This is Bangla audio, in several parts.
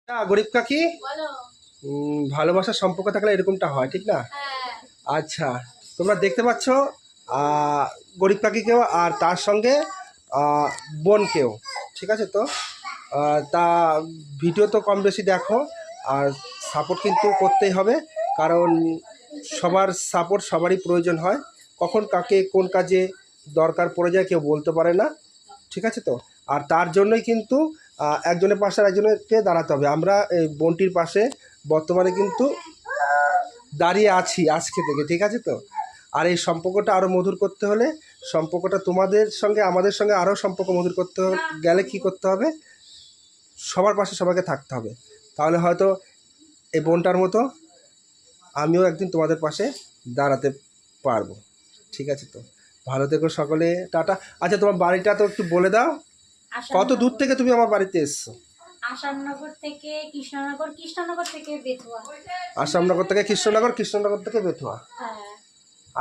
গরিব কাকি, ভালোবাসার সম্পর্ক থাকলে এরকমটা হয়, ঠিক না? আচ্ছা, তোমরা দেখতে পাচ্ছ গরিব কাকিকেও আর তার সঙ্গে বোনকেও, ঠিক আছে? তো তা ভিডিও তো কম বেশি দেখো, আর সাপোর্ট কিন্তু করতেই হবে, কারণ সবার সাপোর্ট সবারই প্রয়োজন হয়। কখন কাকে কোন কাজে দরকার পড়ে যায় কেউ বলতে পারে না, ঠিক আছে? তো আর তার জন্যই কিন্তু একজনের পাশে একজনকে দাঁড়াতে হবে। আমরা এই বোনটির পাশে বর্তমানে কিন্তু দাঁড়িয়ে আছি আজকে থেকে, ঠিক আছে? তো আর এই সম্পর্কটা আরও মধুর করতে হলে, সম্পর্কটা তোমাদের সঙ্গে আমাদের সঙ্গে আরও সম্পর্ক মধুর করতে গেলে কী করতে হবে? সবার পাশে সবাইকে থাকতে হবে। তাহলে হয়তো এই বোনটার মতো আমিও একদিন তোমাদের পাশে দাঁড়াতে পারবো, ঠিক আছে? তো ভালো থেকো সকলে, টাটা। আচ্ছা, তোমার বাড়িটা তো একটু বলে দাও, কত দূর থেকে তুমি আমার বাড়িতে এসছো? আসামনগর থেকে কৃষ্ণনগর, কৃষ্ণনগর থেকে বেথুয়া। আসামনগর থেকে কৃষ্ণনগর, কৃষ্ণনগর থেকে বেথুয়া। হ্যাঁ,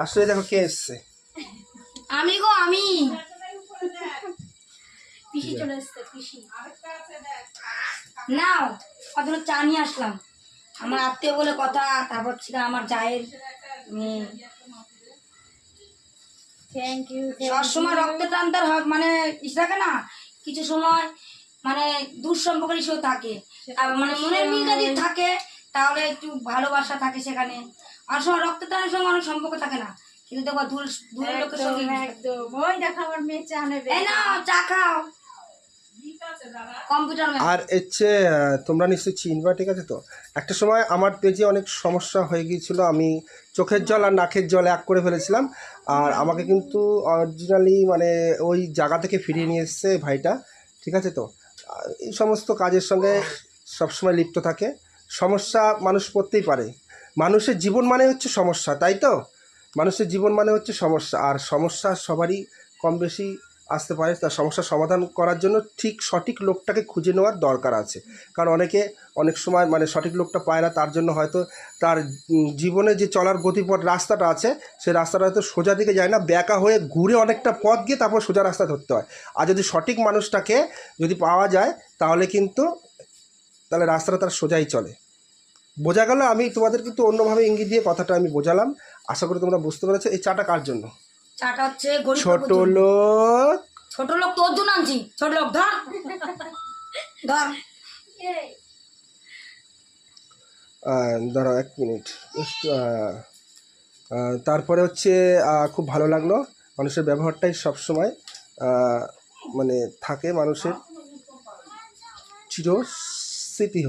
আসলে দেখো কে এসছে। আমি গো, আমি পিসি চলে এসছে, পিসি। নাও, কত চা নিয়ে আসলাম, আমার আত্মীয় বলে কথা। তারপর ছিল আমার জায়ের মেয়ে। Thank you. সবসময় রক্ত টানতার মানে ইস থাকে না, কিছু সময় মানে দূর সম্পর্কের ইস্যু থাকে, মানে মনের মিল যদি থাকে তাহলে একটু ভালোবাসা থাকে সেখানে। আর সময় রক্ত টানের সঙ্গে অনেক সম্পর্ক থাকে না, কিন্তু দেখো দূরের লোকের সঙ্গে একদম। ওই দেখো আমার মেয়ে চা নেবে, এই নাও চা খাও। কম্পিউটার আর হচ্ছে তোমরা নিশ্চয়ই চিনবা, ঠিক আছে? তো একটা সময় আমার পেজে অনেক সমস্যা হয়ে গিয়েছিলো, আমি চোখের জল আর নাকের জল এক করে ফেলেছিলাম, আর আমাকে কিন্তু অরিজিনালি মানে ওই জায়গা থেকে ফিরিয়ে নিয়ে এসছে ভাইটা, ঠিক আছে? তো এই সমস্ত কাজের সঙ্গে সবসময় লিপ্ত থাকে। সমস্যা মানুষ পড়তেই পারে, মানুষের জীবন মানে হচ্ছে সমস্যা, তাই তো? মানুষের জীবন মানে হচ্ছে সমস্যা, আর সমস্যা সবারই কম বেশি আসতে পারে। তার সমস্যার সমাধান করার জন্য ঠিক সঠিক লোকটাকে খুঁজে নেওয়ার দরকার আছে, কারণ অনেকে অনেক সময় মানে সঠিক লোকটা পায় না, তার জন্য হয়তো তার জীবনে যে চলার গতিপথ রাস্তাটা আছে সেই রাস্তাটা হয়তো সোজা দিকে যায় না, ব্যাকা হয়ে ঘুরে অনেকটা পথ গিয়ে তারপর সোজা রাস্তা ধরতে হয়। আর যদি সঠিক মানুষটাকে যদি পাওয়া যায় তাহলে কিন্তু তাহলে রাস্তাটা তার সোজাই চলে। বোঝা গেল? আমি তোমাদের কিন্তু অন্যভাবে ইঙ্গিত দিয়ে কথাটা আমি বোঝালাম, আশা করি তোমরা বুঝতে পেরেছো। এই চাটা কার জন্য? চাটা হচ্ছে ছোট লোক। ছোট লোক তোর জন্য আনছি, ছোট লোক ধর ধর। দাঁড়াও 1 মিনিট। তারপরে হচ্ছে খুব ভালো লাগলো, মানুষের ব্যবহারটাই সবসময় মানে থাকে মানুষের চিরস্মৃতি হয়ে।